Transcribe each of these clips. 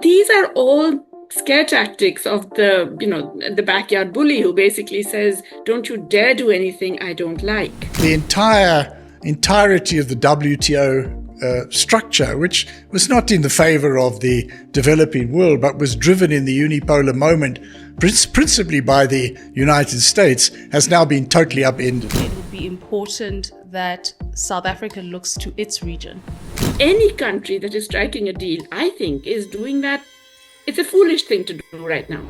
These are all scare tactics of the backyard bully who basically says, don't you dare do anything I don't like. The entirety of the WTO structure, which was not in the favor of the developing world, but was driven in the unipolar moment, principally by the United States, has now been totally upended. It would be important that South Africa looks to its region. Any country that is striking a deal, I think, is doing that. It's a foolish thing to do right now.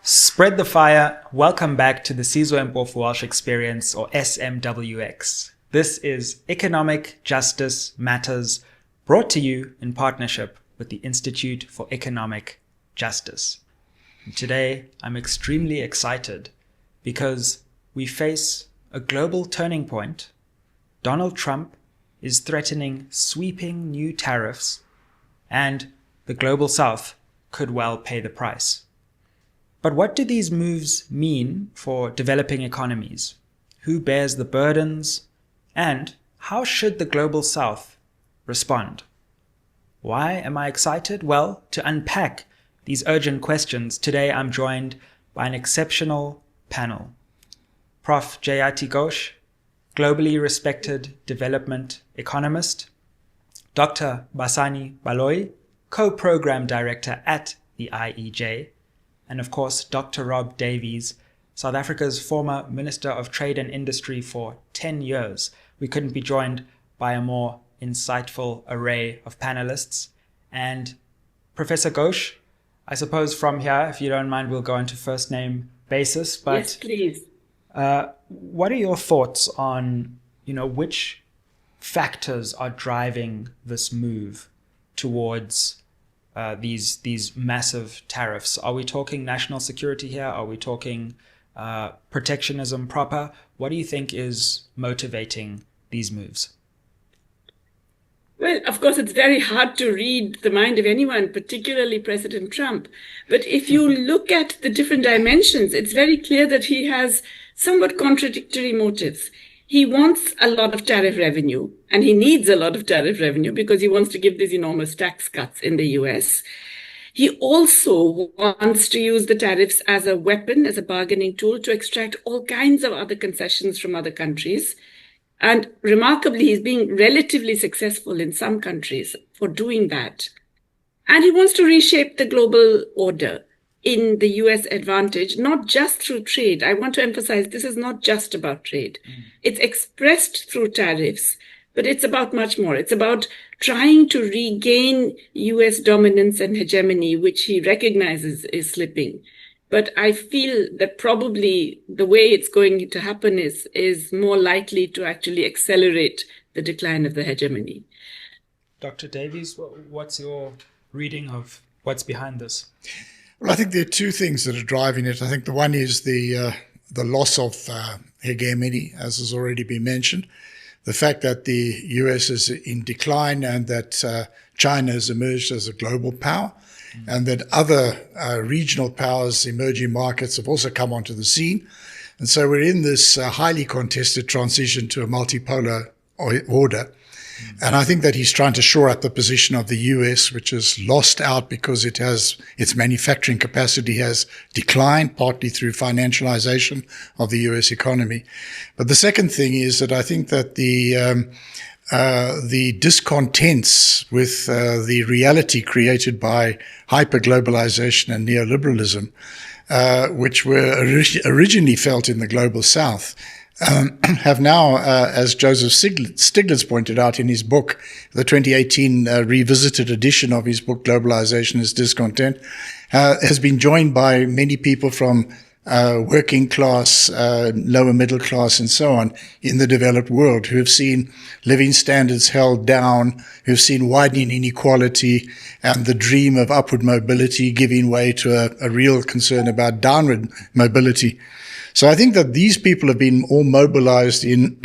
Spread the fire. Welcome back to the Sizwe Mpofu Walsh Experience, or SMWX. This is Economic Justice Matters, brought to you in partnership with the Institute for Economic Justice. And today, I'm extremely excited because we face a global turning point. Donald Trump is threatening sweeping new tariffs, and the Global South could well pay the price. But what do these moves mean for developing economies? Who bears the burdens? And how should the Global South respond? Why am I excited? Well, to unpack these urgent questions, today I'm joined by an exceptional panel. Prof Jayati Ghosh, globally respected development economist. Dr Basani Baloyi, co-program director at the IEJ. And of course, Dr. Rob Davies, South Africa's former Minister of Trade and Industry for 10 years. We couldn't be joined by a more insightful array of panelists. And Professor Ghosh, I suppose from here, if you don't mind, we'll go into first name basis. But yes, please. What are your thoughts on, which factors are driving this move towards these massive tariffs? Are we talking national security here? Are we talking protectionism proper? What do you think is motivating these moves? Well, of course, it's very hard to read the mind of anyone, particularly President Trump. But if you look at the different dimensions, it's very clear that he has somewhat contradictory motives. He wants a lot of tariff revenue, and he needs a lot of tariff revenue because he wants to give these enormous tax cuts in the US. He also wants to use the tariffs as a weapon, as a bargaining tool to extract all kinds of other concessions from other countries. And remarkably, he's being relatively successful in some countries for doing that. And he wants to reshape the global order in the US advantage, not just through trade. I want to emphasize this is not just about trade. It's expressed through tariffs, but it's about much more. It's about trying to regain US dominance and hegemony, which he recognizes is slipping. But I feel that probably the way it's going to happen is more likely to actually accelerate the decline of the hegemony. Dr. Davies, what's your reading of what's behind this? Well, I think there are two things that are driving it. I think the one is the loss of hegemony, as has already been mentioned. The fact that the US is in decline and that China has emerged as a global power, and that other regional powers, emerging markets, have also come onto the scene. And so we're in this highly contested transition to a multipolar order. And I think that he's trying to shore up the position of the US, which is lost out because its manufacturing capacity has declined, partly through financialization of the US economy. But the second thing is that I think that the discontents with the reality created by hyperglobalization and neoliberalism, which were originally felt in the Global South, have now, as Joseph Stiglitz pointed out in his book, the 2018 revisited edition of his book, Globalization is Discontent, has been joined by many people from working class, lower middle class, and so on in the developed world, who have seen living standards held down, who have seen widening inequality and the dream of upward mobility giving way to a real concern about downward mobility. So I think that these people have been all mobilized in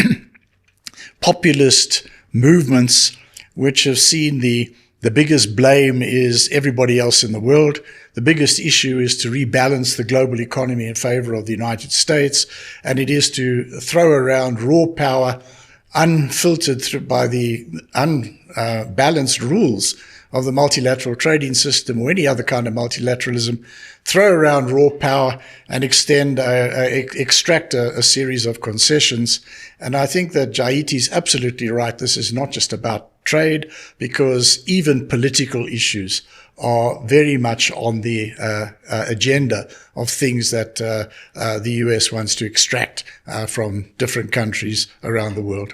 populist movements, which have seen the biggest blame is everybody else in the world. The biggest issue is to rebalance the global economy in favor of the United States, and it is to throw around raw power unfiltered by the unbalanced rules of the multilateral trading system or any other kind of multilateralism, throw around raw power and extract a series of concessions. And I think that Jayati is absolutely right. This is not just about trade, because even political issues are very much on the agenda of things that the US wants to extract from different countries around the world.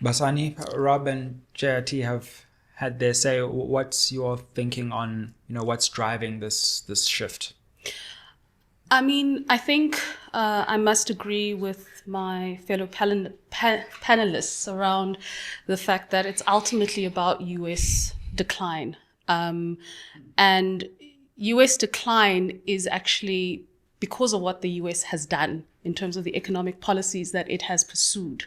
Basani, Rob and Jayati have had their say. What's your thinking on, what's driving this shift? I mean, I think I must agree with my fellow panelists around the fact that it's ultimately about US decline. And US decline is actually because of what the US has done in terms of the economic policies that it has pursued,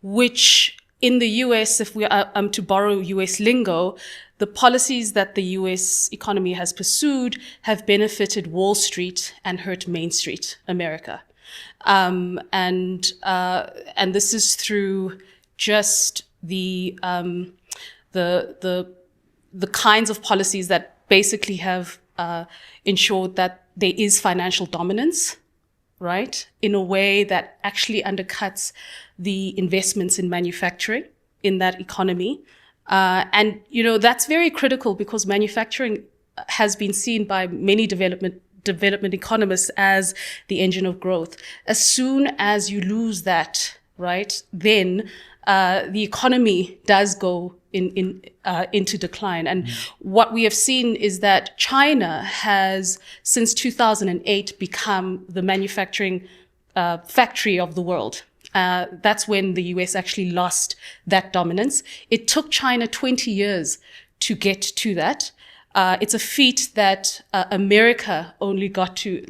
which in the US, if we are to borrow US lingo, the policies that the US economy has pursued have benefited Wall Street and hurt Main Street America. And this is through just the kinds of policies that basically have ensured that there is financial dominance, right, in a way that actually undercuts the investments in manufacturing in that economy. And, that's very critical because manufacturing has been seen by many development economists as the engine of growth. As soon as you lose that, right, then the economy does go into decline. And what we have seen is that China has, since 2008, become the manufacturing factory of the world. That's when the US actually lost that dominance. It took China 20 years to get to that. It's a feat that America only got to,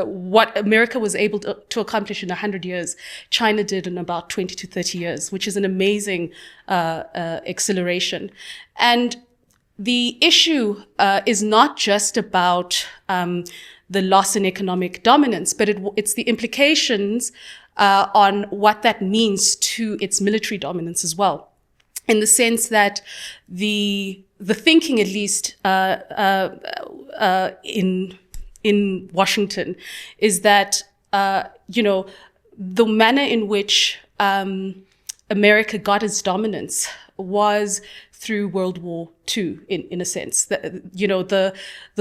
what America was able to accomplish in 100 years, China did in about 20 to 30 years, which is an amazing acceleration. And the issue is not just about the loss in economic dominance, but it's the implications on what that means to its military dominance as well, in the sense that the thinking, at least in Washington, is that the manner in which America got its dominance was through World War II, in a sense. The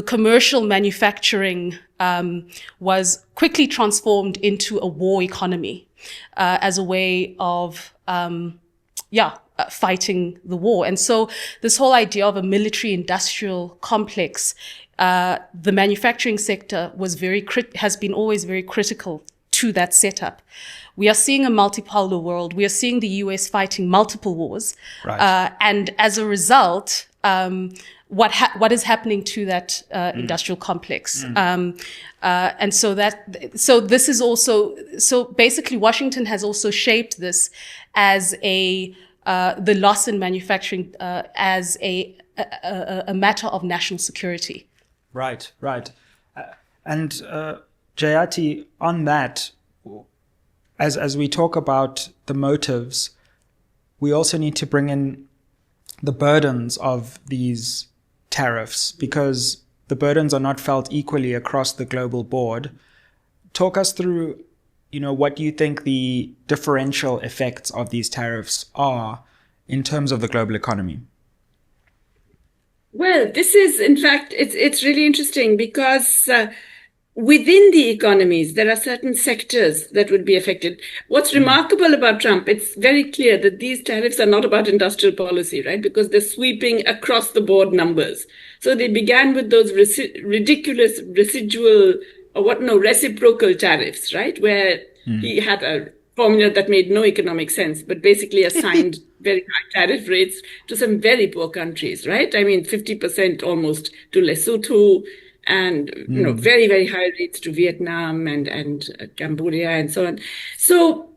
commercial manufacturing was quickly transformed into a war economy as a way of fighting the war. And so this whole idea of a military-industrial complex, the manufacturing sector has been always very critical to that setup. We are seeing a multipolar world. We are seeing the US fighting multiple wars. Right. And as a result, what is happening to that industrial complex? And so this is also, so basically Washington has also shaped this as the loss in manufacturing as a matter of national security. Right. And Jayati, on that, as we talk about the motives, we also need to bring in the burdens of these tariffs, because the burdens are not felt equally across the global board. Talk us through, what you think the differential effects of these tariffs are in terms of the global economy. Well, this is, in fact, it's really interesting because within the economies, there are certain sectors that would be affected. What's remarkable about Trump, it's very clear that these tariffs are not about industrial policy, right? Because they're sweeping across the board numbers. So they began with those ridiculous residual, reciprocal tariffs, right? Where he had a formula that made no economic sense, but basically assigned very high tariff rates to some very poor countries, right? I mean, 50% almost to Lesotho, and very, very high rates to Vietnam and Cambodia and so on. So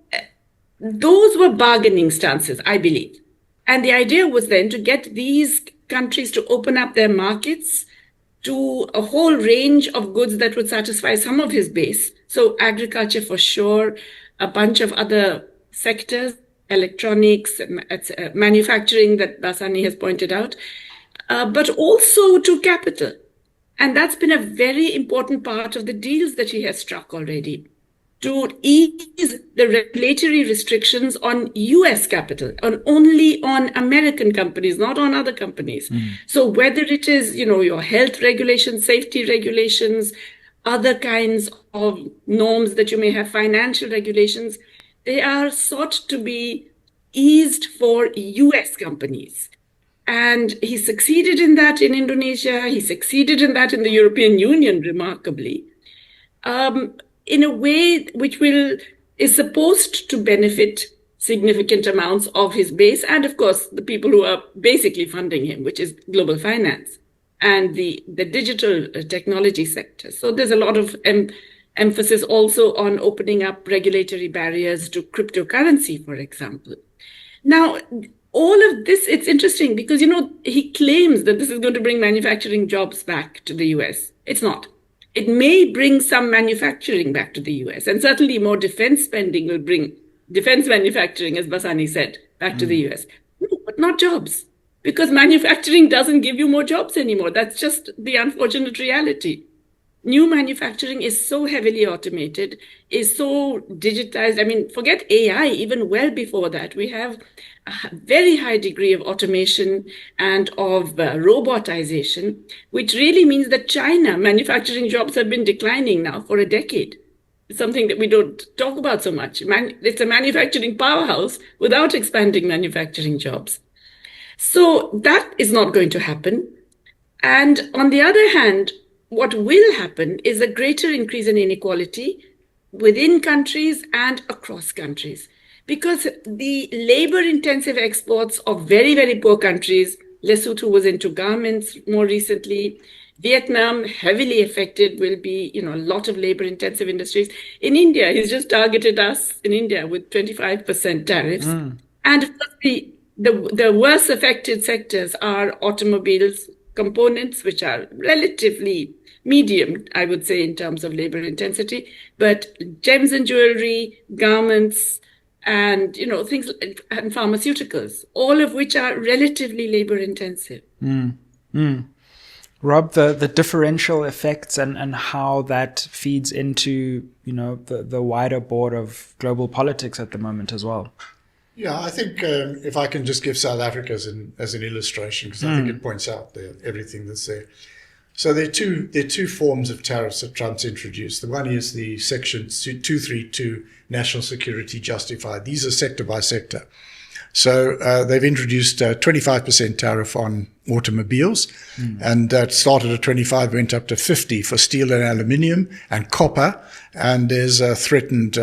those were bargaining stances, I believe. And the idea was then to get these countries to open up their markets to a whole range of goods that would satisfy some of his base. So agriculture for sure, a bunch of other sectors, electronics, manufacturing that Basani has pointed out. but also to capital. And that's been a very important part of the deals that he has struck already, to ease the regulatory restrictions on US capital, only on American companies, not on other companies. So whether it is, your health regulations, safety regulations, other kinds of norms that you may have, financial regulations, they are sought to be eased for US companies. And he succeeded in that in Indonesia. He succeeded in that in the European Union, remarkably, in a way which is supposed to benefit significant amounts of his base and, of course, the people who are basically funding him, which is global finance and the digital technology sector. So there's a lot of emphasis also on opening up regulatory barriers to cryptocurrency, for example. Now, all of this, it's interesting because, he claims that this is going to bring manufacturing jobs back to the US. It's not. It may bring some manufacturing back to the US, and certainly more defense spending will bring defense manufacturing, as Basani said, back to the US. No, but not jobs, because manufacturing doesn't give you more jobs anymore. That's just the unfortunate reality. New manufacturing is so heavily automated, is so digitized. I mean, forget AI, even well before that, we have a very high degree of automation and of robotization, which really means that China manufacturing jobs have been declining now for a decade. It's something that we don't talk about so much. It's a manufacturing powerhouse without expanding manufacturing jobs. So that is not going to happen. And on the other hand, what will happen is a greater increase in inequality within countries and across countries. Because the labor-intensive exports of very, very poor countries, Lesotho was into garments more recently, Vietnam, heavily affected, will be, a lot of labor-intensive industries. In India, he's just targeted us in India with 25% tariffs. And of course, the worst affected sectors are automobiles, components, which are relatively medium, I would say, in terms of labor intensity, but gems and jewelry, garments, and things and pharmaceuticals, all of which are relatively labor intensive. Rob, the differential effects and how that feeds into the wider board of global politics at the moment as well. Yeah, I think if I can just give South Africa as an illustration, because I think it points out everything that's there. So there are two forms of tariffs that Trump's introduced. The one is the Section 232 National Security Justified. These are sector by sector. So they've introduced a 25% tariff on automobiles, and that started at 25, went up to 50 for steel and aluminium and copper. And there's a threatened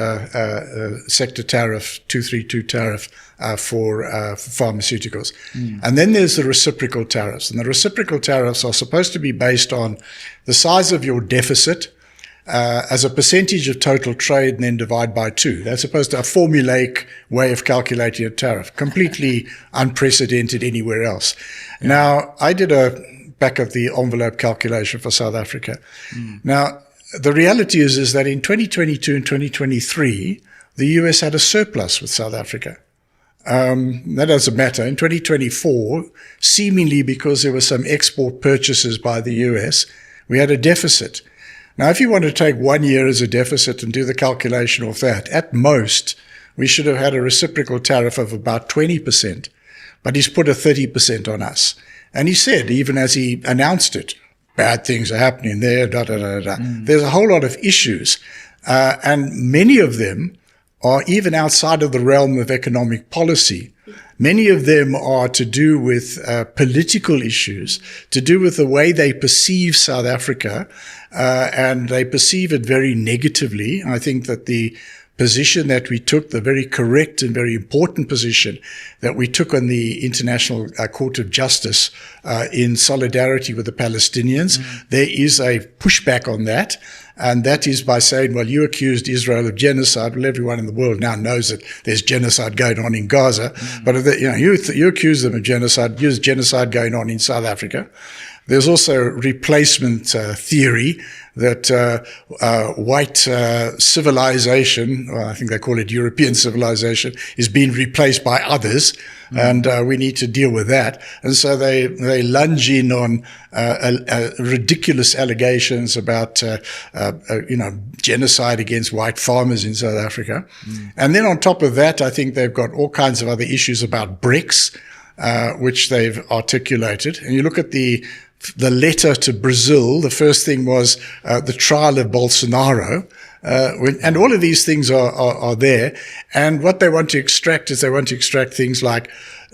sector tariff, 232 tariff for pharmaceuticals. And then there's the reciprocal tariffs. And the reciprocal tariffs are supposed to be based on the size of your deficit as a percentage of total trade and then divide by 2. That's supposed to be a formulaic way of calculating a tariff, completely unprecedented anywhere else. Now, I did a back of the envelope calculation for South Africa. Now, the reality is that in 2022 and 2023, the US had a surplus with South Africa. That doesn't matter. In 2024, seemingly because there were some export purchases by the US, we had a deficit. Now, if you want to take 1 year as a deficit and do the calculation of that, at most, we should have had a reciprocal tariff of about 20%. But he's put a 30% on us. And he said, even as he announced it, bad things are happening there, There's a whole lot of issues. And many of them are even outside of the realm of economic policy. Many of them are to do with political issues, to do with the way they perceive South Africa, and they perceive it very negatively. I think that the position that we took, the very correct and very important position that we took on the International Court of Justice in solidarity with the Palestinians, there is a pushback on that. And that is by saying, well, you accused Israel of genocide. Well, everyone in the world now knows that there's genocide going on in Gaza. But you accuse them of genocide, there's genocide going on in South Africa. There's also replacement theory that white civilization, or I think they call it European civilization, is being replaced by others, and we need to deal with that. And so they lunge in on ridiculous allegations about genocide against white farmers in South Africa. And then on top of that, I think they've got all kinds of other issues about BRICS, which they've articulated. And you look at the letter to Brazil, the first thing was the trial of Bolsonaro. And all of these things are there. And what they want to extract is they want to extract things like,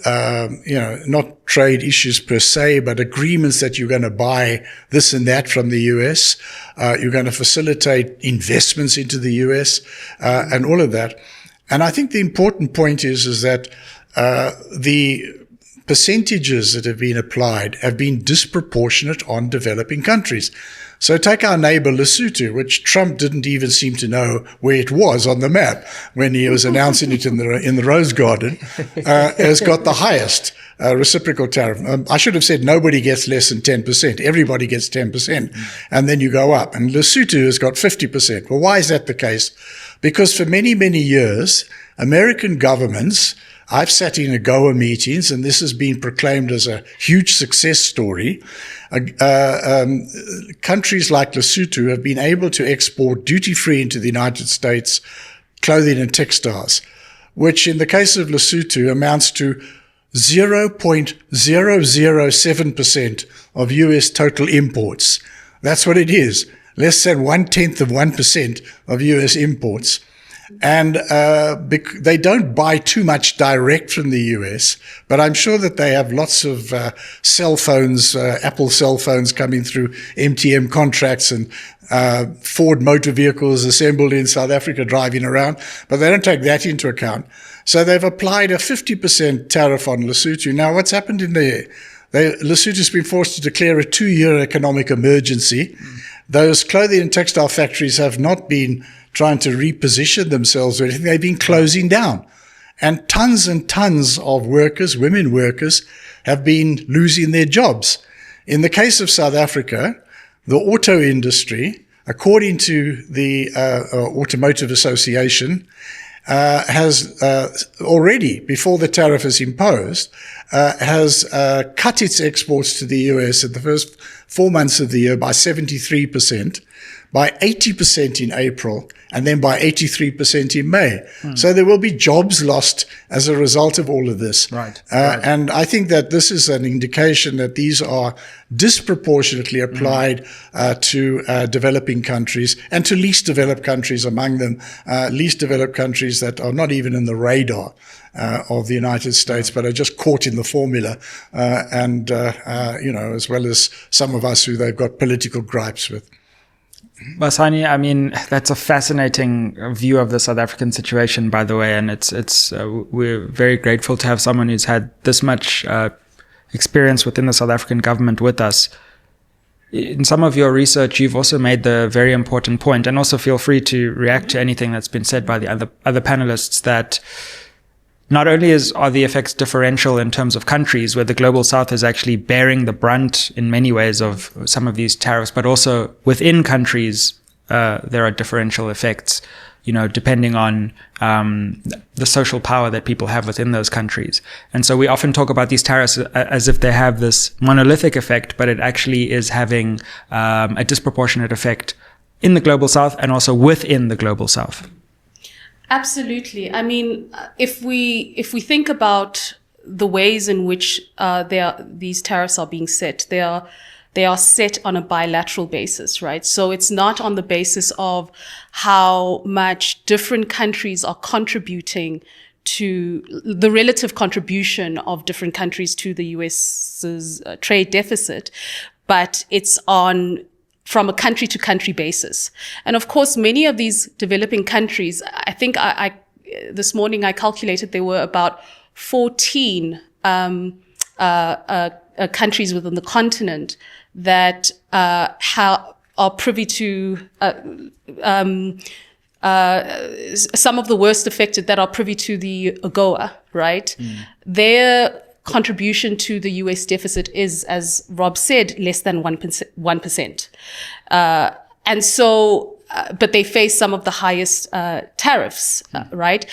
not trade issues per se, but agreements that you're going to buy this and that from the US. You're going to facilitate investments into the US, and all of that. And I think the important point is that, the percentages that have been applied have been disproportionate on developing countries. So take our neighbor Lesotho, which Trump didn't even seem to know where it was on the map when he was announcing it in the Rose Garden, has got the highest reciprocal tariff. I should have said nobody gets less than 10%. Everybody gets 10%. And then you go up. And Lesotho has got 50%. Well, why is that the case? Because for many, many years, American governments, I've sat in AGOA meetings, and this has been proclaimed as a huge success story. Countries like Lesotho have been able to export duty-free into the United States clothing and textiles, which in the case of Lesotho amounts to 0.007% of US total imports. That's what it is. Less than 0.1% of US imports. And they don't buy too much direct from the US, but I'm sure that they have lots of cell phones, Apple cell phones coming through MTM contracts, and Ford motor vehicles assembled in South Africa driving around, but they don't take that into account. So they've applied a 50% tariff on Lesotho. Now, what's happened in there? Lesotho's been forced to declare a 2-year economic emergency. Those clothing and textile factories have not been trying to reposition themselves or anything. They've been closing down. And tons of workers, women workers, have been losing their jobs. In the case of South Africa, the auto industry, according to the Automotive Association, has already, before the tariff is imposed, has cut its exports to the US in the first 4 months of the year by 73%, by 80% in April, and then by 83% in May. So there will be jobs lost as a result of all of this. Right. And I think that this is an indication that these are disproportionately applied to developing countries, and to least developed countries among them, least developed countries that are not even in the radar of the United States, but are just caught in the formula, as well as some of us who they've got political gripes with. Basani, I mean, that's a fascinating view of the South African situation, by the way, and we're very grateful to have someone who's had this much experience within the South African government with us. In some of your research, you've also made the very important point, and also feel free to react to anything that's been said by the other panelists, that not only are the effects differential in terms of countries, where the global south is actually bearing the brunt in many ways of some of these tariffs, but also within countries, there are differential effects, depending on the social power that people have within those countries. And so we often talk about these tariffs as if they have this monolithic effect, but it actually is having a disproportionate effect in the global south and also within the global south. Absolutely. I mean, if we think about the ways in which these tariffs are being set, they are set on a bilateral basis, right? So it's not on the basis of how much different countries are contributing to the relative contribution of different countries to the US's trade deficit, but it's from a country-to-country basis. And of course, many of these developing countries, I think this morning I calculated there were about 14 countries within the continent that are privy to some of the worst affected, that are privy to the AGOA, right? Their contribution to the US deficit is, as Rob said, less than 1%. And so, but they face some of the highest tariffs, right?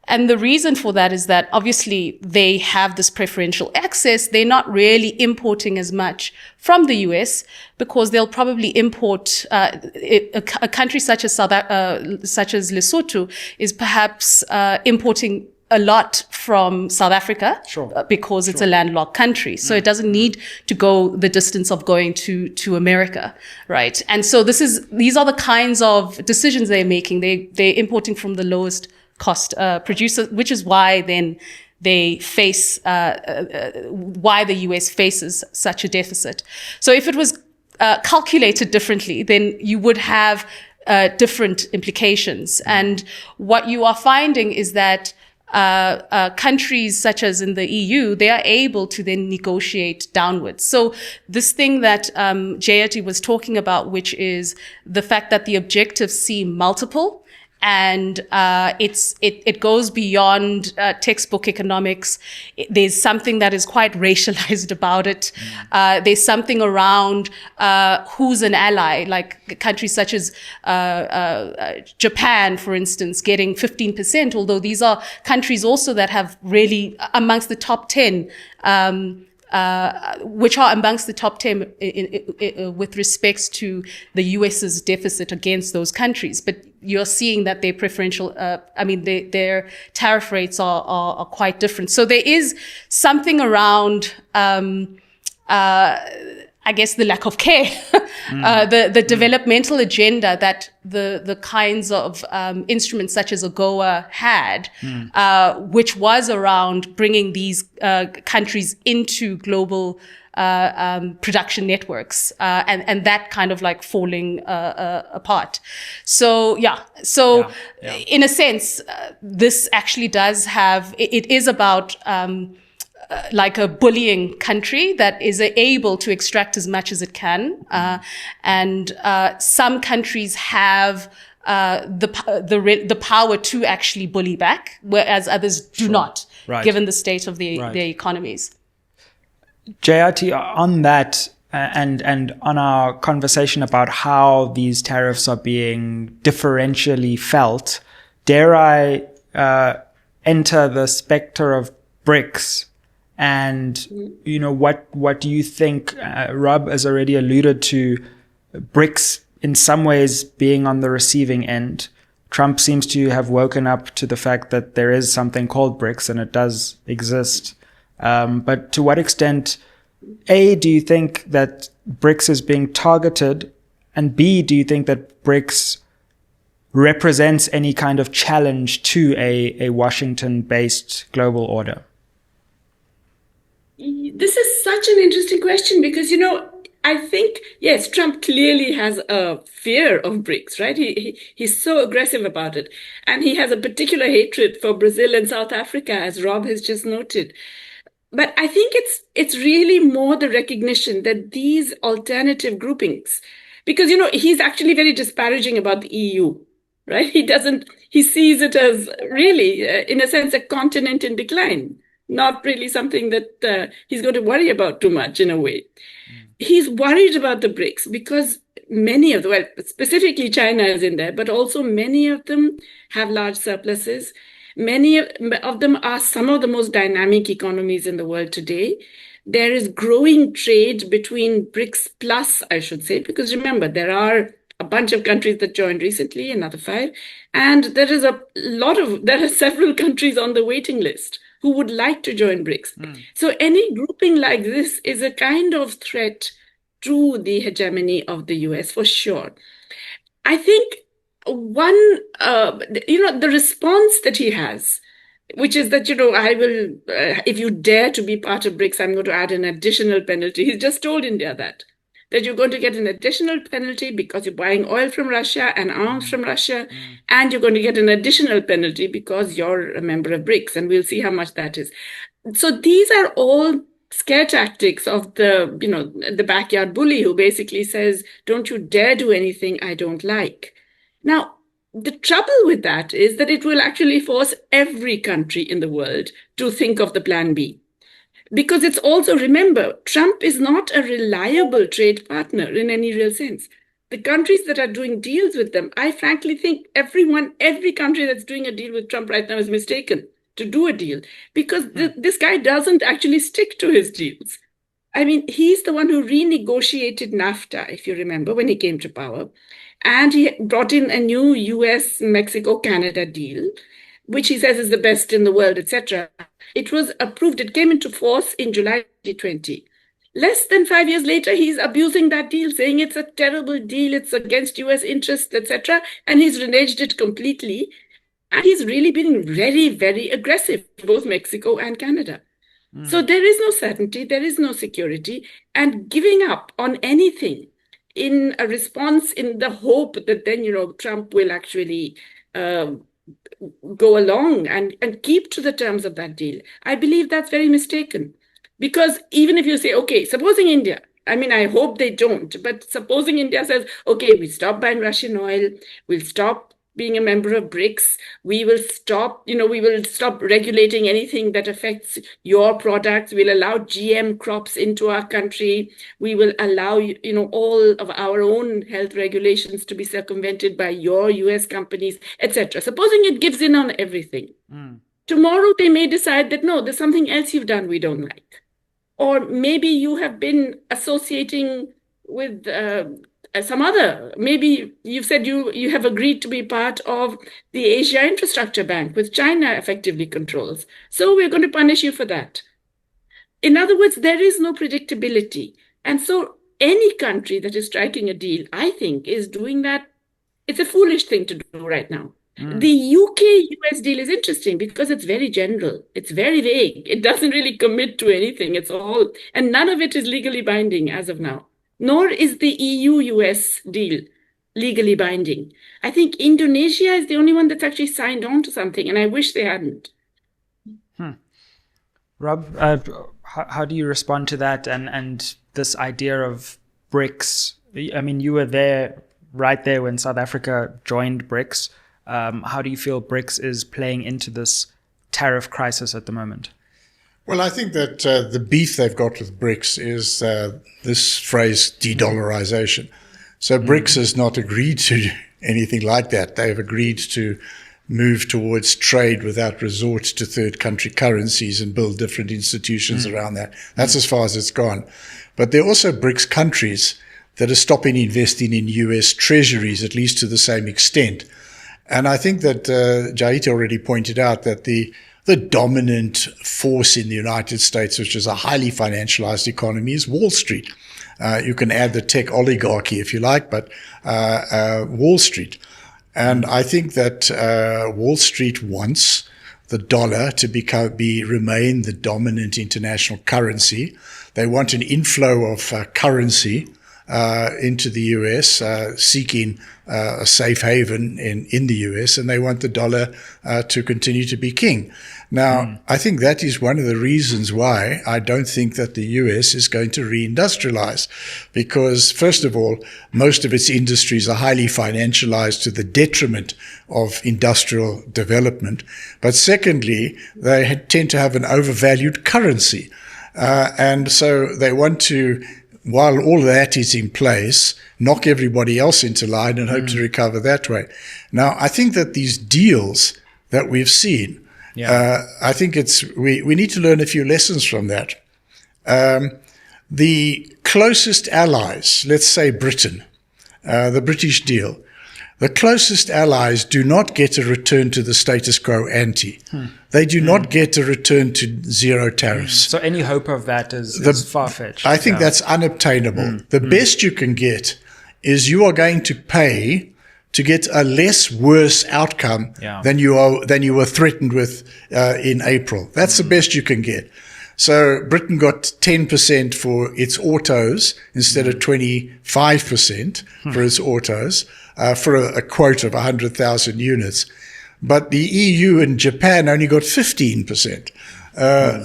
And the reason for that is that obviously they have this preferential access. They're not really importing as much from the US because they'll probably import, a country such as Lesotho is perhaps importing a lot from South Africa because it's a landlocked country. So it doesn't need to go the distance of going to America, right? And so these are the kinds of decisions they're making. They're importing from the lowest cost producer, which is why then they face, why the US faces such a deficit. So if it was calculated differently, then you would have different implications. And what you are finding is that countries such as in the EU, they are able to then negotiate downwards. So this thing that Jayati was talking about, which is the fact that the objectives seem multiple, and it goes beyond textbook economics. There's something that is quite racialized about it. There's something around who's an ally, like countries such as Japan, for instance, getting 15%, although these are countries also that have really amongst the top 10 which are amongst the top 10 with respects to the US's deficit against those countries. But you're seeing that their preferential, their tariff rates are quite different. So there is something around, I guess, the lack of care, the developmental agenda that the kinds of instruments such as AGOA had, which was around bringing these countries into global production networks, and that kind of like falling apart. So in a sense, this actually does have, it is about like a bullying country that is able to extract as much as it can. And some countries have the power to actually bully back, whereas others do not, given the state of their economies. Jayati, on that and on our conversation about how these tariffs are being differentially felt, dare I enter the specter of BRICS? And, you know, what do you think? Rob has already alluded to BRICS in some ways being on the receiving end. Trump seems to have woken up to the fact that there is something called BRICS and it does exist. But to what extent, A, do you think that BRICS is being targeted? And B, do you think that BRICS represents any kind of challenge to a Washington-based global order? This is such an interesting question because, you know, I think, yes, Trump clearly has a fear of BRICS, right? He's so aggressive about it. And he has a particular hatred for Brazil and South Africa, as Rob has just noted. But I think it's really more the recognition that these alternative groupings, because, you know, he's actually very disparaging about the EU, right? He sees it as really, in a sense, a continent in decline. Not really something that he's going to worry about too much in a way. He's worried about the BRICS because many of them, well, specifically China is in there, but also many of them have large surpluses. Many of them are some of the most dynamic economies in the world today. There is growing trade between BRICS plus, I should say, because remember, there are a bunch of countries that joined recently, another 5, and there are several countries on the waiting list who would like to join BRICS. So any grouping like this is a kind of threat to the hegemony of the US, for sure. I think the response that he has, which is that, you know, I will, if you dare to be part of BRICS, I'm going to add an additional penalty. He's just told India that you're going to get an additional penalty because you're buying oil from Russia and arms from Russia, and you're going to get an additional penalty because you're a member of BRICS, and we'll see how much that is. So these are all scare tactics of the backyard bully who basically says, don't you dare do anything I don't like. Now, the trouble with that is that it will actually force every country in the world to think of the plan B. Because it's also, remember, Trump is not a reliable trade partner in any real sense. The countries that are doing deals with them, I frankly think every country that's doing a deal with Trump right now is mistaken to do a deal, because this guy doesn't actually stick to his deals. I mean, he's the one who renegotiated NAFTA, if you remember, when he came to power. And he brought in a new US, Mexico, Canada deal, which he says is the best in the world, etc. It was approved. It came into force in July 2020. Less than 5 years later, he's abusing that deal, saying it's a terrible deal, it's against US interests, etc. And he's reneged it completely. And he's really been very, very aggressive, both Mexico and Canada. So there is no certainty, there is no security, and giving up on anything in a response in the hope that then, Trump will actually go along and keep to the terms of that deal. I believe that's very mistaken. Because even if you say, okay, supposing India, I mean, I hope they don't, but supposing India says, okay, we stop buying Russian oil, we'll stop being a member of BRICS, we will stop regulating anything that affects your products, we'll allow GM crops into our country, we will allow, all of our own health regulations to be circumvented by your US companies, etc. Supposing it gives in on everything. Tomorrow they may decide that, no, there's something else you've done we don't like. Or maybe you have been associating with some other, maybe you've said you have agreed to be part of the Asia Infrastructure Bank, which China effectively controls. So we're going to punish you for that. In other words, there is no predictability. And so any country that is striking a deal, I think, is doing that. It's a foolish thing to do right now. The UK-US deal is interesting because it's very general. It's very vague. It doesn't really commit to anything. And none of it is legally binding as of now. Nor is the EU-US deal legally binding. I think Indonesia is the only one that's actually signed on to something, and I wish they hadn't. Rob, how do you respond to that and this idea of BRICS? I mean, you were right there when South Africa joined BRICS. How do you feel BRICS is playing into this tariff crisis at the moment? Well, I think that the beef they've got with BRICS is this phrase, de-dollarization. So BRICS has not agreed to anything like that. They've agreed to move towards trade without resort to third country currencies and build different institutions around that. That's as far as it's gone. But there are also BRICS countries that are stopping investing in US treasuries, at least to the same extent. And I think that Jayati already pointed out that the dominant force in the United States, which is a highly financialized economy, is Wall Street. You can add the tech oligarchy if you like, but Wall Street. And I think that Wall Street wants the dollar to remain the dominant international currency. They want an inflow of currency into the US, seeking a safe haven in the US, and they want the dollar to continue to be king. Now, I think that is one of the reasons why I don't think that the US is going to reindustrialize, because first of all, most of its industries are highly financialized to the detriment of industrial development. But secondly, they tend to have an overvalued currency. And so they want to, while all of that is in place, knock everybody else into line and hope to recover that way. Now, I think that these deals that we've seen, I think we need to learn a few lessons from that. The closest allies, let's say Britain, the British deal, the closest allies do not get a return to the status quo ante. They do not get a return to zero tariffs. So any hope of that is far-fetched. I think that's unobtainable. The best you can get is you are going to pay to get a less worse outcome than you were threatened with in April. That's the best you can get. So Britain got 10% for its autos instead of 25% for its autos, for a quote of 100,000 units. But the EU and Japan only got 15%.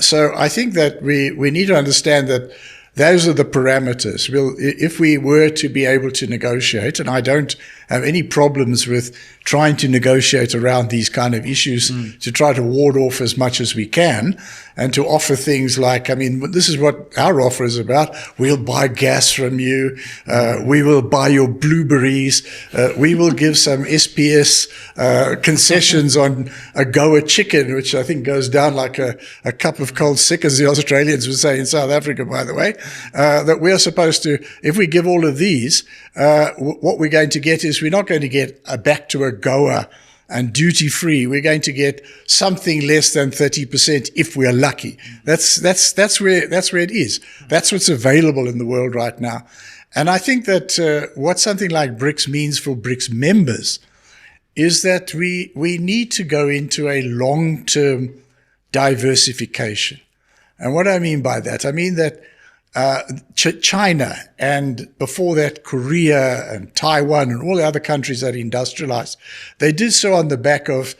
So I think that we need to understand that those are the parameters. If we were to be able to negotiate, and I don't have any problems with trying to negotiate around these kind of issues to try to ward off as much as we can and to offer things like, I mean, this is what our offer is about. We'll buy gas from you. We will buy your blueberries. We will give some SPS concessions on a Goa chicken, which I think goes down like a cup of cold sick, as the Australians would say in South Africa, by the way, that we are supposed to, if we give all of these, what we're going to get is we're not going to get back to a Goa and duty free. We're going to get something less than 30% if we are lucky. That's where it is. That's what's available in the world right now. And I think that what something like BRICS means for BRICS members is that we need to go into a long-term diversification. And what I mean by that, I mean that China and before that Korea and Taiwan and all the other countries that industrialized, they did so on the back of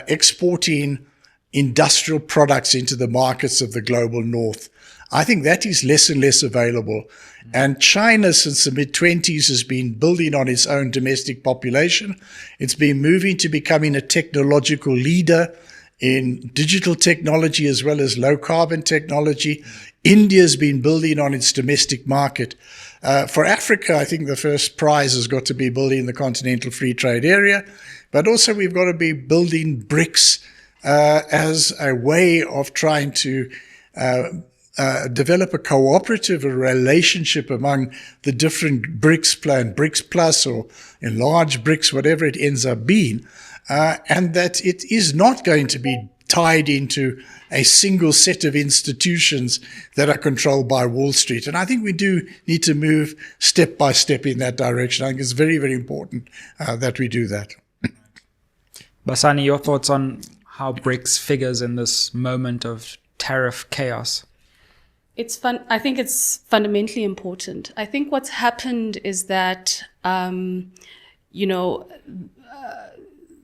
exporting industrial products into the markets of the global north. I think that is less and less available. And China, since the mid-20s, has been building on its own domestic population. It's been moving to becoming a technological leader in digital technology as well as low-carbon technology. India's been building on its domestic market. For Africa, I think the first prize has got to be building the continental free trade area, but also we've got to be building BRICS as a way of trying to develop a cooperative relationship among the different BRICS plan, BRICS Plus or enlarged BRICS, whatever it ends up being, and that it is not going to be tied into a single set of institutions that are controlled by Wall Street. And I think we do need to move step by step in that direction. I think it's very, very important that we do that. Basani, your thoughts on how BRICS figures in this moment of tariff chaos? It's fun. I think it's fundamentally important. I think what's happened is that,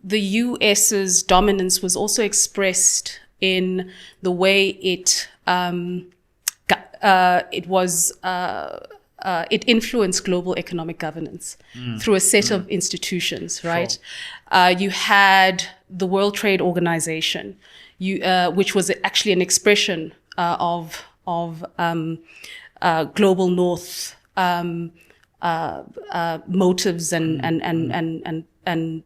the US's dominance was also expressed in the way it influenced global economic governance through a set of institutions, right? Sure. You had the World Trade Organization, which was actually an expression of global North motives and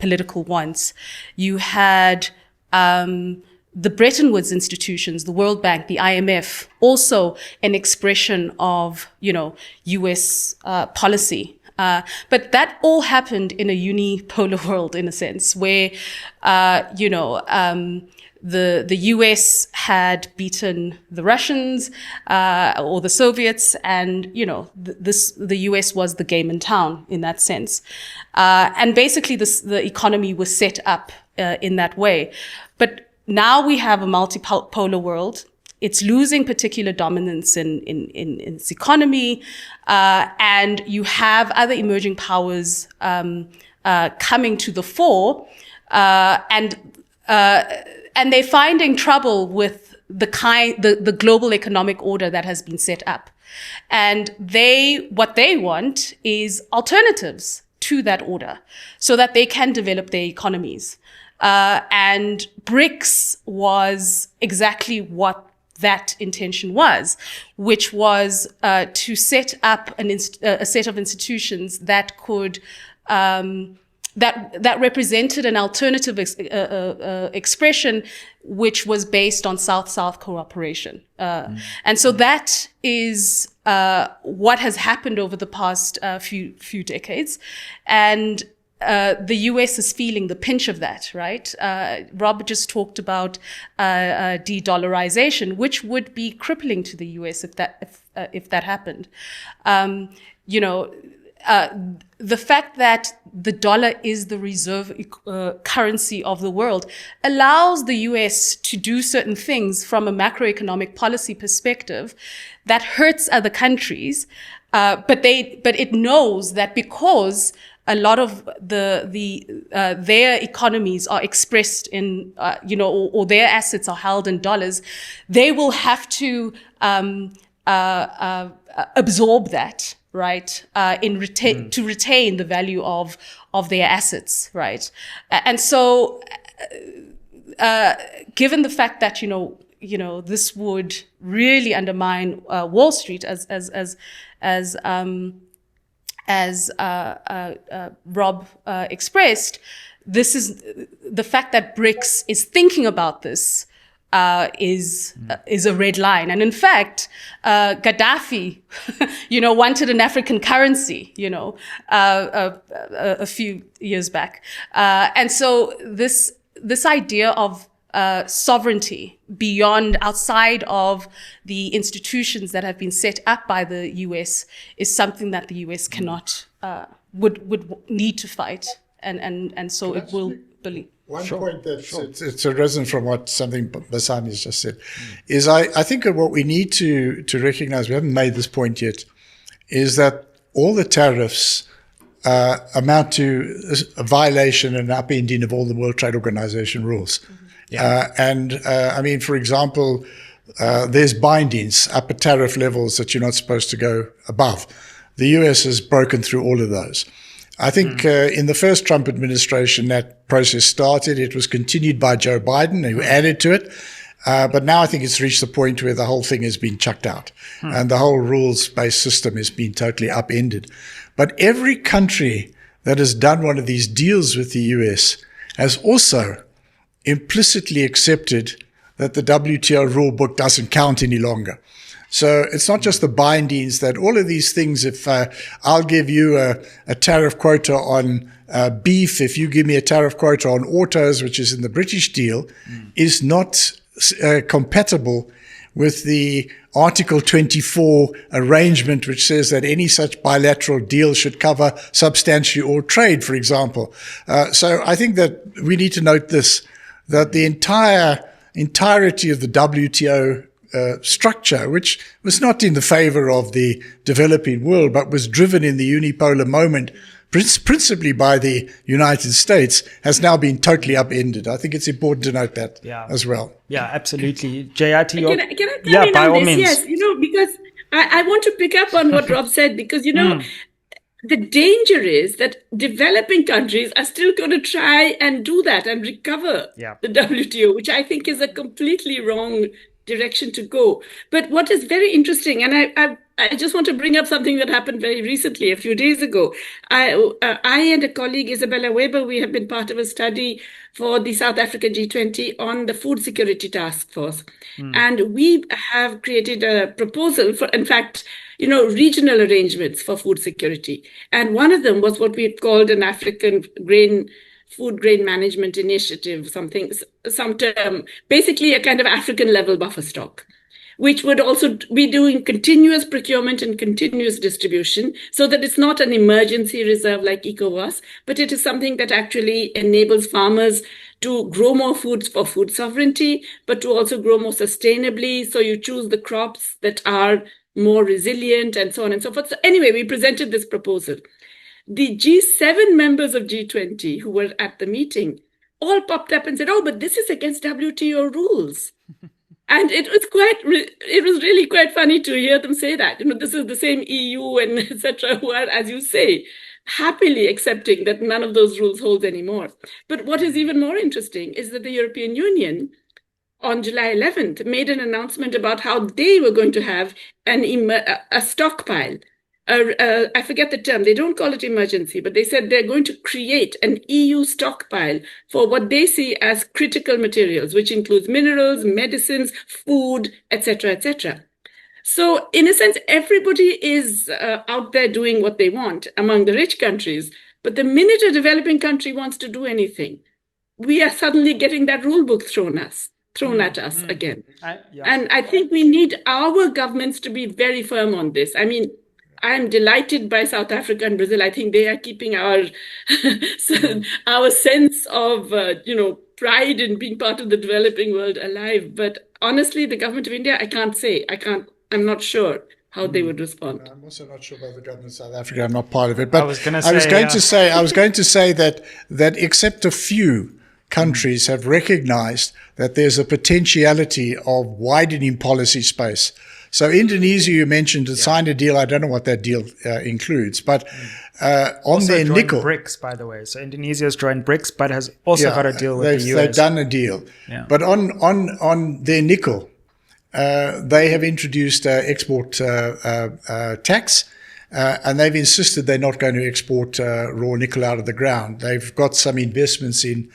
political wants. You had the Bretton Woods institutions, the World Bank, the IMF, also an expression of, US policy. But that all happened in a unipolar world, in a sense, where, the US had beaten the Russians or the Soviets, and the US was the game in town in that sense, and basically the economy was set up in that way. But now we have a multipolar world. It's losing particular dominance in its economy, and you have other emerging powers coming to the fore, and they're finding trouble with the global economic order that has been set up. And what they want is alternatives to that order so that they can develop their economies. And BRICS was exactly what that intention was, which was to set up a set of institutions that could that represented an alternative expression, which was based on South-South cooperation. And so that is what has happened over the past few decades. And the US is feeling the pinch of that, right? Rob just talked about de-dollarization, which would be crippling to the US if that happened. The fact that the dollar is the reserve currency of the world allows the US to do certain things from a macroeconomic policy perspective that hurts other countries, but it knows that because a lot of their economies are expressed in or their assets are held in dollars, they will have to absorb that right, to retain the value of their assets, right? And so, given the fact that, this would really undermine Wall Street, as Rob expressed, this is the fact that BRICS is thinking about this is a red line. And in fact, Gaddafi, wanted an African currency, a few years back. And so this idea of sovereignty outside of the institutions that have been set up by the US is something that the US cannot, would need to fight. And so it will believe. One point it's arisen from something Basani has just said, is I think that what we need to recognize, we haven't made this point yet, is that all the tariffs amount to a violation and upending of all the World Trade Organization rules. For example, there's bindings, upper tariff levels that you're not supposed to go above. The US has broken through all of those. I think in the first Trump administration, that process started. It was continued by Joe Biden, who added to it. But now I think it's reached the point where the whole thing has been chucked out. And the whole rules-based system has been totally upended. But every country that has done one of these deals with the US has also implicitly accepted that the WTO rule book doesn't count any longer. So it's not just the bindings, that all of these things, if I'll give you a tariff quota on beef, if you give me a tariff quota on autos, which is in the British deal, is not compatible with the Article 24 arrangement, which says that any such bilateral deal should cover substantially all trade, for example. So I think that we need to note this, that the entirety of the WTO structure, which was not in the favor of the developing world, but was driven in the unipolar moment, principally by the United States, has now been totally upended. I think it's important to note that as well. Yeah, absolutely. Jayati, can I come in by on all this? means. Yes, because I want to pick up on what Rob said, because, the danger is that developing countries are still going to try and do that and recover the WTO, which I think is a completely wrong direction to go. But what is very interesting, and I just want to bring up something that happened very recently, a few days ago. I and a colleague, Isabella Weber, we have been part of a study for the South African G20 on the Food Security Task Force. And we have created a proposal for, in fact, regional arrangements for food security. And one of them was what we called an African food grain management initiative, some term, basically a kind of African level buffer stock, which would also be doing continuous procurement and continuous distribution, so that it's not an emergency reserve like ECOWAS, but it is something that actually enables farmers to grow more foods for food sovereignty, but to also grow more sustainably. So you choose the crops that are more resilient and so on and so forth. So anyway, we presented this proposal. The G7 members of G20 who were at the meeting all popped up and said, "Oh, but this is against WTO rules." And it was really quite funny to hear them say that. This is the same EU and etc. who are, as you say, happily accepting that none of those rules hold anymore. But what is even more interesting is that the European Union on July 11th made an announcement about how they were going to have a stockpile. I forget the term. They don't call it emergency, but they said they're going to create an EU stockpile for what they see as critical materials, which includes minerals, medicines, food, etc., etc. So in a sense, everybody is out there doing what they want among the rich countries. But the minute a developing country wants to do anything, we are suddenly getting that rule book thrown at us again. And I think we need our governments to be very firm on this. I mean, I'm delighted by South Africa and Brazil. I think they are keeping our sense of, pride in being part of the developing world alive. But honestly, the government of India, I can't say. I'm not sure how they would respond. I'm also not sure about the government of South Africa. I'm not part of it. But I was going to say that except a few countries have recognized that there's a potentiality of widening policy space So Indonesia, you mentioned, had signed a deal. I don't know what that deal includes, but on also their joined nickel. BRICS, by the way. So Indonesia has joined BRICS, but has also got a deal with the US. They've done a deal. Yeah. But on their nickel, they have introduced export tax, and they've insisted they're not going to export raw nickel out of the ground. They've got some investments in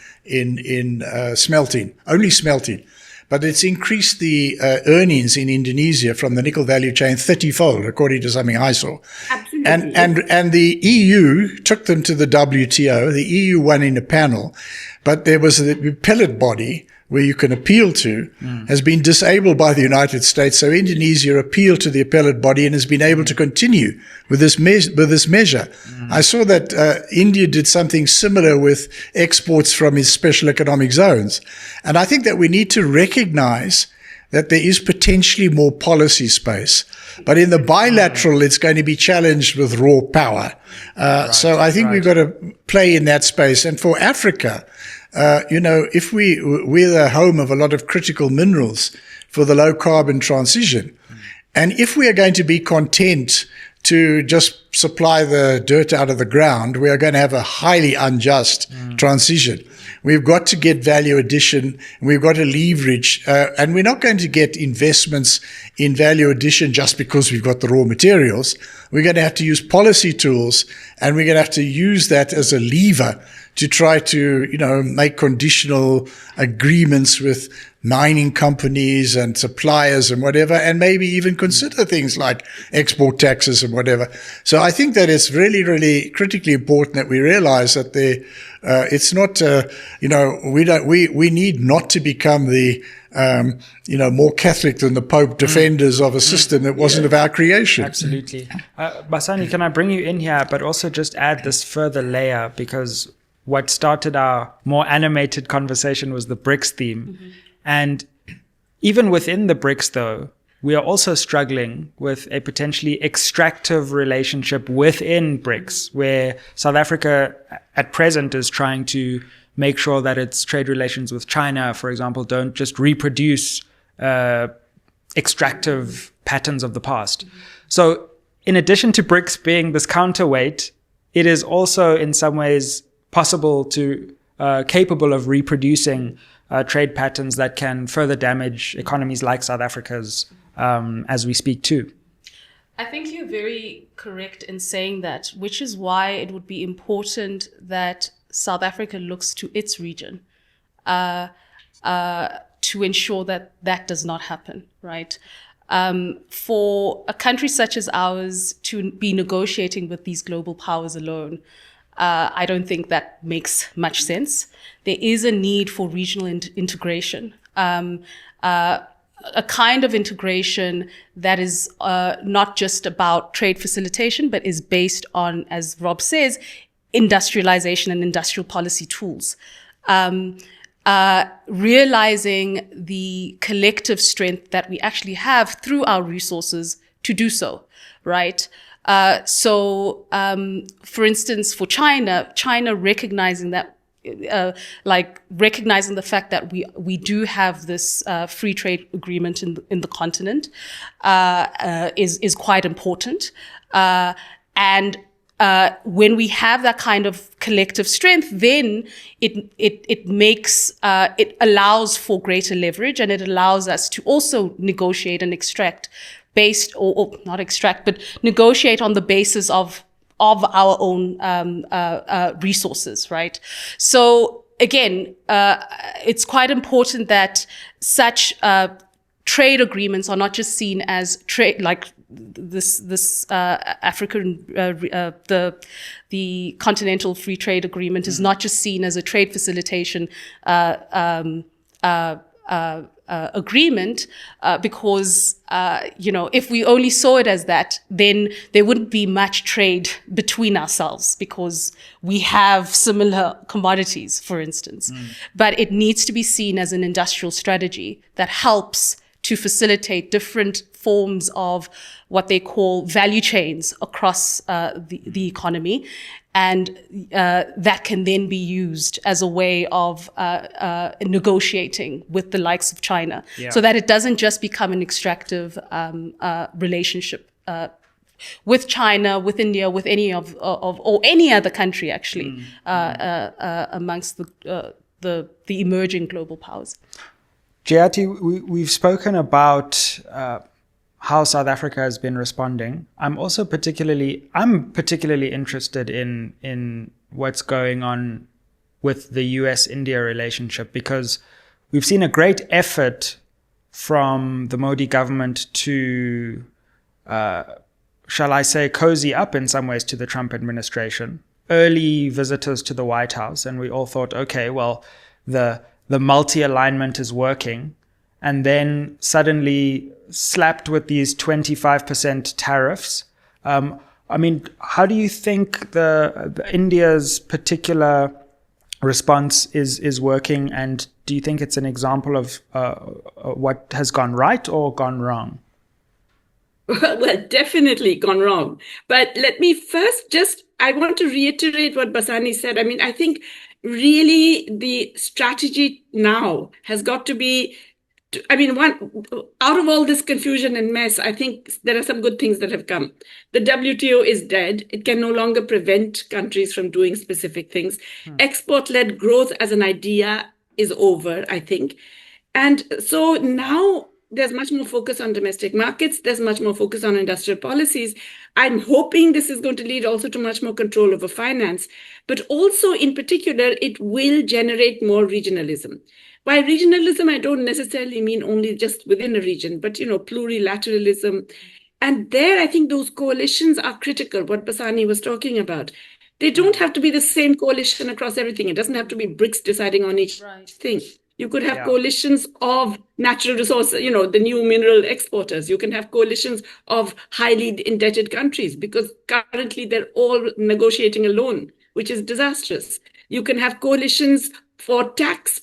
smelting, only smelting. But it's increased the earnings in Indonesia from the nickel value chain 30-fold, according to something I saw. Absolutely. And the EU took them to the WTO. The EU won in a panel, but there was the appellate body where you can appeal to, has been disabled by the United States. So Indonesia appealed to the appellate body and has been able to continue with this measure. I saw that India did something similar with exports from its special economic zones. And I think that we need to recognize that there is potentially more policy space. But in the bilateral, it's going to be challenged with raw power. So I think we've got to play in that space. And for Africa, if we're the home of a lot of critical minerals for the low carbon transition. And if we are going to be content to just supply the dirt out of the ground, we are going to have a highly unjust transition. We've got to get value addition. We've got to leverage, and we're not going to get investments in value addition just because we've got the raw materials. We're going to have to use policy tools, and we're going to have to use that as a lever to try to, make conditional agreements with mining companies and suppliers and whatever, and maybe even consider things like export taxes and whatever. So I think that it's really, really critically important that we realize that it's not, we need not to become the, more Catholic than the Pope defenders of a system that wasn't of our creation. Absolutely. Basani, can I bring you in here, but also just add this further layer, because what started our more animated conversation was the BRICS theme. And even within the BRICS, though, we are also struggling with a potentially extractive relationship within BRICS, where South Africa at present is trying to make sure that its trade relations with China, for example, don't just reproduce extractive patterns of the past. So in addition to BRICS being this counterweight, it is also in some ways possible to capable of reproducing trade patterns that can further damage economies like South Africa's as we speak too. I think you're very correct in saying that, which is why it would be important that South Africa looks to its region to ensure that that does not happen, right? For a country such as ours to be negotiating with these global powers alone, I don't think that makes much sense. There is a need for regional integration, a kind of integration that is not just about trade facilitation, but is based on, as Rob says, industrialization and industrial policy tools. Realizing the collective strength that we actually have through our resources to do so, right? So, for instance, for China recognizing that, recognizing the fact that we do have this free trade agreement in the continent, is quite important. And when we have that kind of collective strength, then it makes it allows for greater leverage, and it allows us to also negotiate and extract based, or not extract, but negotiate on the basis of our own resources, right? So again, it's quite important that such trade agreements are not just seen as trade, like this African the Continental Free Trade Agreement is not just seen as a trade facilitation agreement, because if we only saw it as that, then there wouldn't be much trade between ourselves because we have similar commodities, for instance. But it needs to be seen as an industrial strategy that helps to facilitate different forms of what they call value chains across the economy. And that can then be used as a way of negotiating with the likes of China, so that it doesn't just become an extractive relationship with China, with India, with any of or any other country actually amongst the emerging global powers. Jayati, we've spoken about how South Africa has been responding. I'm particularly interested in what's going on with the US-India relationship, because we've seen a great effort from the Modi government to, shall I say, cozy up in some ways to the Trump administration. Early visitors to the White House, and we all thought, okay, well, the multi-alignment is working. And then suddenly slapped with these 25% tariffs. I mean, how do you think the India's particular response is working? And do you think it's an example of what has gone right or gone wrong? Well, definitely gone wrong. But let me first I want to reiterate what Basani said. I mean, I think really the strategy now has got to be, out of all this confusion and mess, I think there are some good things that have come. The WTO is dead. It can no longer prevent countries from doing specific things. Export-led growth as an idea is over, I think. And so now there's much more focus on domestic markets. There's much more focus on industrial policies. I'm hoping this is going to lead also to much more control over finance. But also, in particular, it will generate more regionalism. By regionalism, I don't necessarily mean only just within a region, but, plurilateralism. And there, I think those coalitions are critical, what Basani was talking about. They don't have to be the same coalition across everything. It doesn't have to be BRICS deciding on each thing. You could have coalitions of natural resources, the new mineral exporters. You can have coalitions of highly indebted countries because currently they're all negotiating a loan, which is disastrous. You can have coalitions for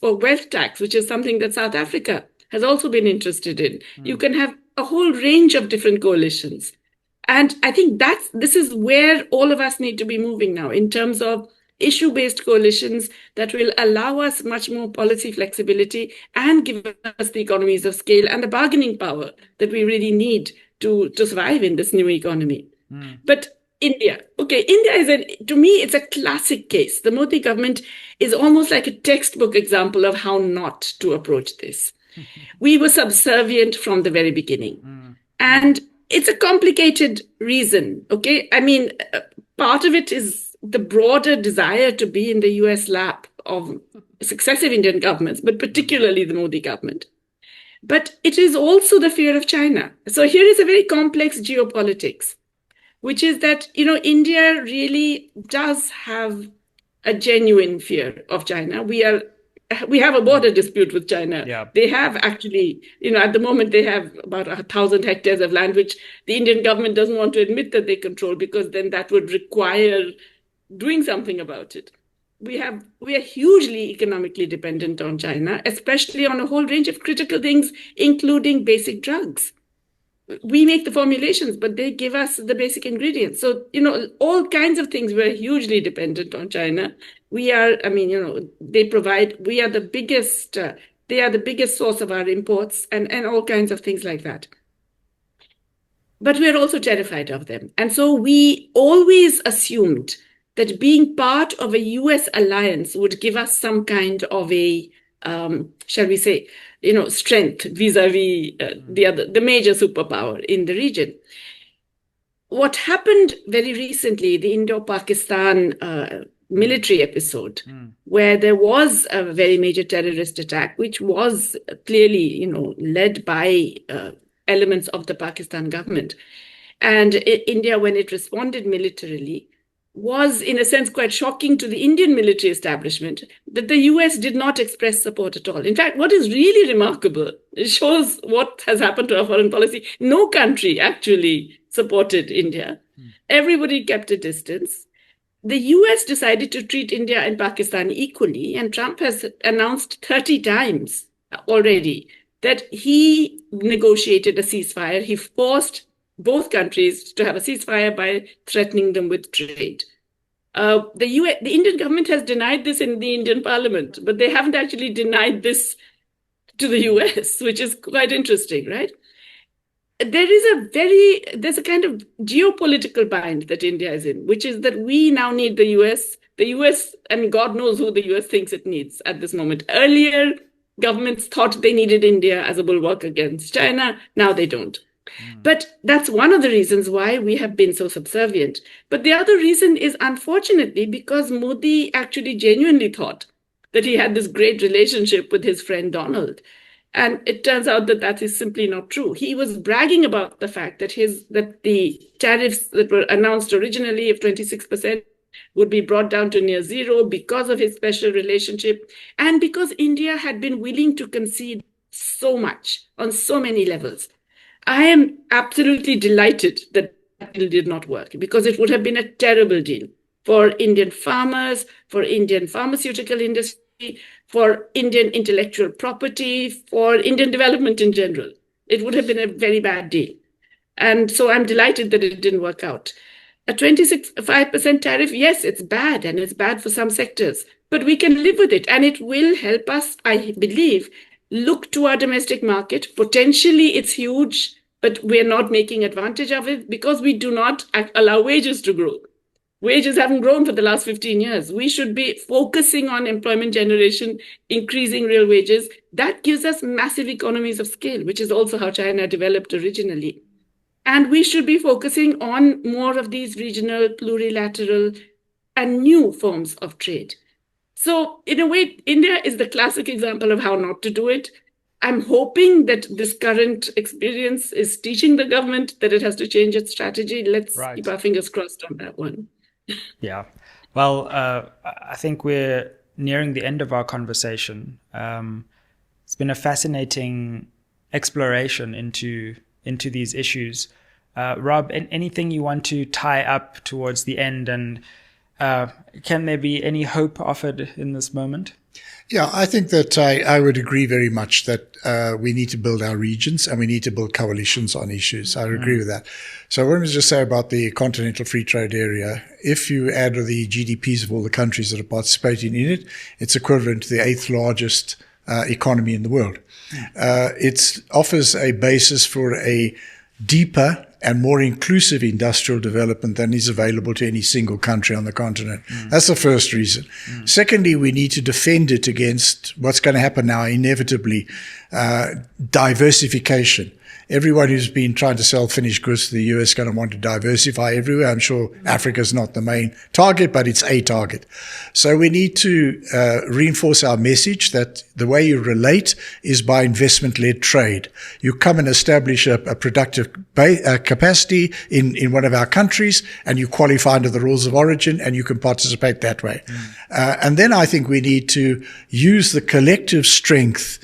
wealth tax, which is something that South Africa has also been interested in. You can have a whole range of different coalitions. And I think this is where all of us need to be moving now in terms of issue-based coalitions that will allow us much more policy flexibility and give us the economies of scale and the bargaining power that we really need to survive in this new economy. But India. To me, it's a classic case. The Modi government is almost like a textbook example of how not to approach this. We were subservient from the very beginning. And it's a complicated reason, okay? I mean, part of it is the broader desire to be in the US lap of successive Indian governments, but particularly the Modi government. But it is also the fear of China. So here is a very complex geopolitics, which is that, India really does have a genuine fear of China. We have a border dispute with China. Yeah. They have actually, at the moment, they have about 1,000 hectares of land, which the Indian government doesn't want to admit that they control, because then that would require doing something about it. We are hugely economically dependent on China, especially on a whole range of critical things, including basic drugs. We make the formulations, but they give us the basic ingredients. So, all kinds of things, we're hugely dependent on China. We are, they are the biggest source of our imports and all kinds of things like that. But we're also terrified of them. And so we always assumed that being part of a US alliance would give us some kind of a, shall we say, strength vis-a-vis the major superpower in the region. What happened very recently, the Indo-Pakistan military episode, where there was a very major terrorist attack, which was clearly, led by elements of the Pakistan government. And India, when it responded militarily, was in a sense quite shocking to the Indian military establishment that the US did not express support at all. In fact, what is really remarkable, it shows what has happened to our foreign policy. No country actually supported India. Everybody kept a distance. The US decided to treat India and Pakistan equally, and Trump has announced 30 times already that he negotiated a ceasefire. He forced both countries to have a ceasefire by threatening them with trade. The Indian government has denied this in the Indian parliament, but they haven't actually denied this to the US, which is quite interesting, right? There's a kind of geopolitical bind that India is in, which is that we now need the US. The US, and God knows who the US thinks it needs at this moment. Earlier, governments thought they needed India as a bulwark against China. Now they don't. But that's one of the reasons why we have been so subservient. But the other reason is, unfortunately, because Modi actually genuinely thought that he had this great relationship with his friend Donald. And it turns out that that is simply not true. He was bragging about the fact that the tariffs that were announced originally of 26% would be brought down to near zero because of his special relationship and because India had been willing to concede so much on so many levels. I am absolutely delighted that deal did not work because it would have been a terrible deal for Indian farmers, for Indian pharmaceutical industry, for Indian intellectual property, for Indian development in general. It would have been a very bad deal. And so I'm delighted that it didn't work out. A 25% tariff, yes, it's bad, and it's bad for some sectors, but we can live with it, and it will help us, I believe, look to our domestic market. Potentially, it's huge, but we're not making advantage of it because we do not allow wages to grow. Wages haven't grown for the last 15 years. We should be focusing on employment generation, increasing real wages. That gives us massive economies of scale, which is also how China developed originally. And we should be focusing on more of these regional, plurilateral, and new forms of trade. So in a way, India is the classic example of how not to do it. I'm hoping that this current experience is teaching the government that it has to change its strategy. Let's keep our fingers crossed on that one. Yeah. Well, I think we're nearing the end of our conversation. It's been a fascinating exploration into these issues. Rob, anything you want to tie up towards the end, and can there be any hope offered in this moment? Yeah, I think that I would agree very much that we need to build our regions and we need to build coalitions on issues. I agree with that. So what I was just say about the Continental Free Trade Area, if you add the GDPs of all the countries that are participating in it, it's equivalent to the 8th largest economy in the world. It offers a basis for a deeper and more inclusive industrial development than is available to any single country on the continent. That's the first reason. Secondly, we need to defend it against what's going to happen now, inevitably, diversification. Everyone who's been trying to sell finished goods to the US is going to want to diversify everywhere. I'm sure Africa's not the main target, but it's a target. So we need to reinforce our message that the way you relate is by investment-led trade. You come and establish a productive capacity in one of our countries, and you qualify under the rules of origin, and you can participate that way. And then I think we need to use the collective strength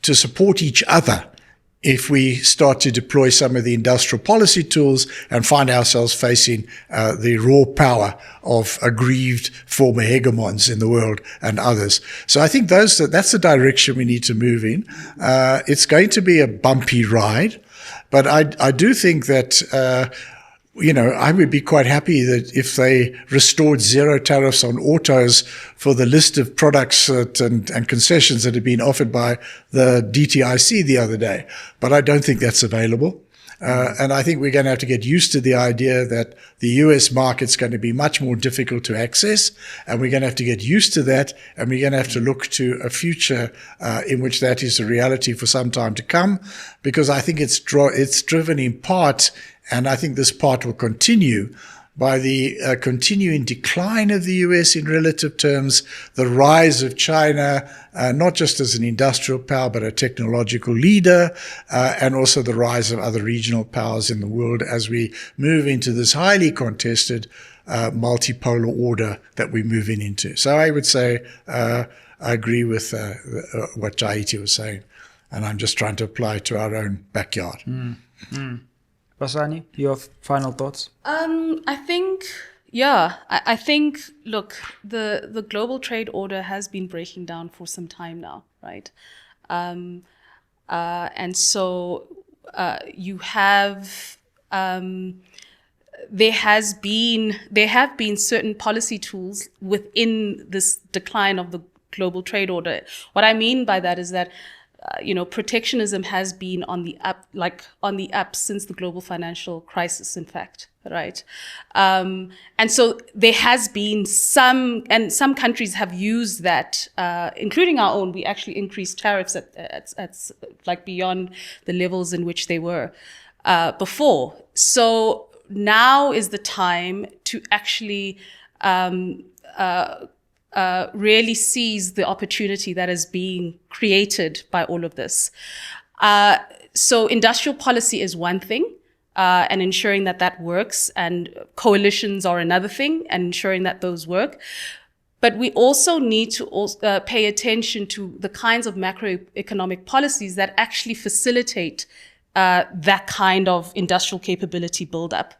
to support each other if we start to deploy some of the industrial policy tools and find ourselves facing the raw power of aggrieved former hegemons in the world and others. So I think that's the direction we need to move in. It's going to be a bumpy ride, but I do think that I would be quite happy that if they restored zero tariffs on autos for the list of products and concessions that had been offered by the DTIC the other day. But I don't think that's available. And I think we're going to have to get used to the idea that the US market's going to be much more difficult to access. And we're going to have to get used to that. And we're going to have to look to a future in which that is a reality for some time to come. Because I think it's driven in part, and I think this part will continue, by the continuing decline of the US in relative terms, the rise of China, not just as an industrial power, but a technological leader, and also the rise of other regional powers in the world as we move into this highly contested multipolar order that we're moving into. So I would say I agree with what Jayati was saying, and I'm just trying to apply it to our own backyard. Basani, your final thoughts? I think, look, the global trade order has been breaking down for some time now, right? And so you have there have been certain policy tools within this decline of the global trade order. What I mean by that is that protectionism has been on the up since the global financial crisis, in fact, right? And so there has been some countries have used that, including our own. We actually increased tariffs at like beyond the levels in which they were before. So now is the time to actually really seize the opportunity that is being created by all of this. So industrial policy is one thing, and ensuring that works, and coalitions are another thing, and ensuring that those work. But we also need to pay attention to the kinds of macroeconomic policies that actually facilitate that kind of industrial capability buildup.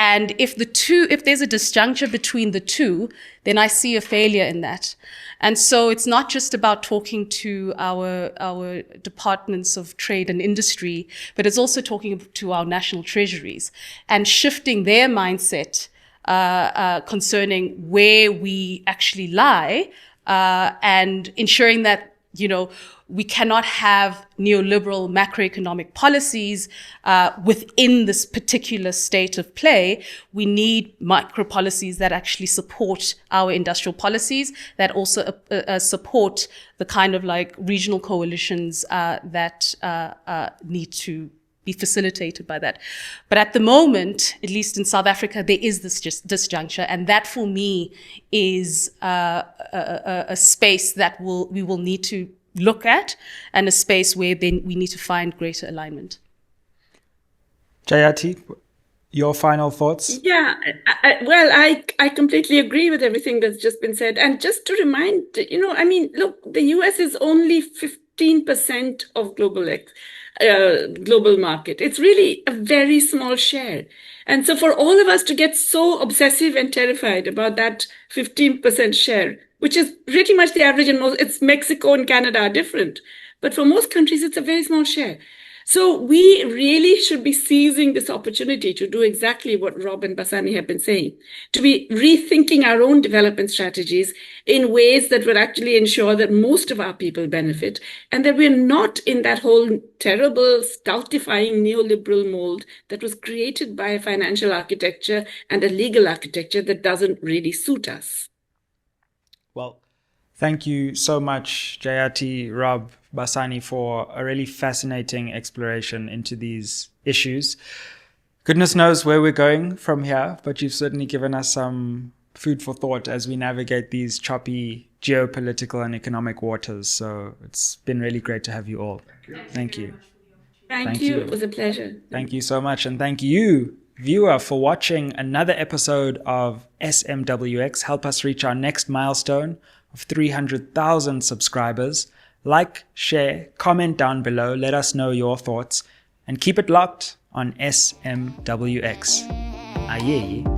And if there's a disjuncture between the two, then I see a failure in that. And so it's not just about talking to our departments of trade and industry, but it's also talking to our national treasuries and shifting their mindset concerning where we actually lie, and ensuring that, we cannot have neoliberal macroeconomic policies within this particular state of play. We need micro policies that actually support our industrial policies, that also support the kind of like regional coalitions that need to be facilitated by that. But at the moment, at least in South Africa, there is this disjuncture, and that for me is a space that we will need to look at, and a space where then we need to find greater alignment. Jayati, your final thoughts? Yeah, I completely agree with everything that's just been said. And just to remind, look, the US is only 15% of global market. It's really a very small share. And so for all of us to get so obsessive and terrified about that 15% share, which is pretty much the average in it's Mexico and Canada are different. But for most countries, it's a very small share. So we really should be seizing this opportunity to do exactly what Rob and Basani have been saying, to be rethinking our own development strategies in ways that would actually ensure that most of our people benefit, and that we're not in that whole terrible, stultifying neoliberal mold that was created by a financial architecture and a legal architecture that doesn't really suit us. Well, thank you so much, Jayati, Rob, Basani, for a really fascinating exploration into these issues. Goodness knows where we're going from here, but you've certainly given us some food for thought as we navigate these choppy geopolitical and economic waters. So it's been really great to have you all. Thank you. Thank you. It was a pleasure. Thank you so much. And thank you, viewer, for watching another episode of SMWX. Help us reach our next milestone of 300,000 subscribers. Like, share, comment down below, let us know your thoughts, and keep it locked on SMWX. Aye.